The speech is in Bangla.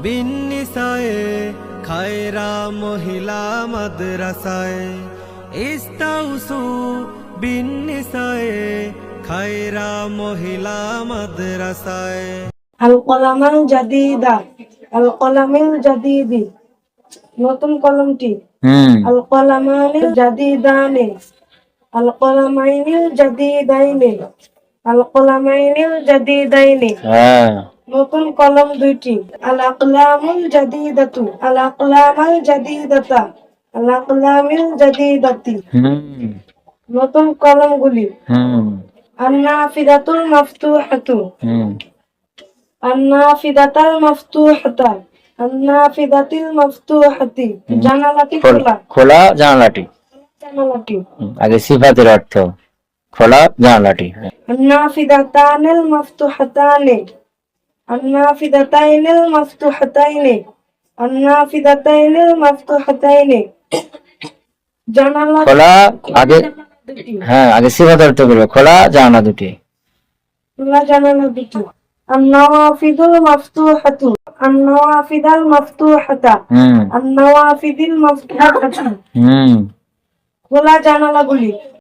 বিন্নিসায়ে খায়রা মহিলা মাদ্রাসায় ইস্তাউসু বিন্নিসায়ে খায়রা মহিলা মাদ্রাসায়। আল কলামাল জাদিদা, আল কলামিল জাদিদি, নতুন কলমটি। আল কলামানিল জাদিদানে, আল কলামাইনিল জাদিদাইনে, আল কলামাইনিল জাদিদাইনে, নতুন কলম দুইটি। আল আকলামুল জাদিদাতু, আল আকলামাল জাদিদাতা, আল আকলামিল জাদিদাতি, নতুন কলমগুলি। আন-নাফিদাতুল মাফতুহাতু, আন-নাফিদাতাল মাফতুহাতা, আন-নাফিদাতিল মাফতুহাতি, জানালাটি খোলা। খোলা জানালাটি। জানালাটি। আগে সিফাতের অর্থ খোলা জানালাটি। আন-নাফিদাতানিল মাফতুহাতানি, আন-নাফিদাতাইনিল মাফতুহাতাইনি, আন-নাফিদাতাইনিল মাফতুহাতাইনি, জানালা খোলা আগে দুটি। আগে সিফাতের অর্থ করবে খোলা জানালা দুটি। খোলা জানালা দুটি। আন-নাওয়াফিদুল মাফতুহাতু, আন-নাওয়াফিদাল মাফতুহাতা, আন-নাওয়াফিদিল মাফতুহাতা, খোলা জানালাগুলি।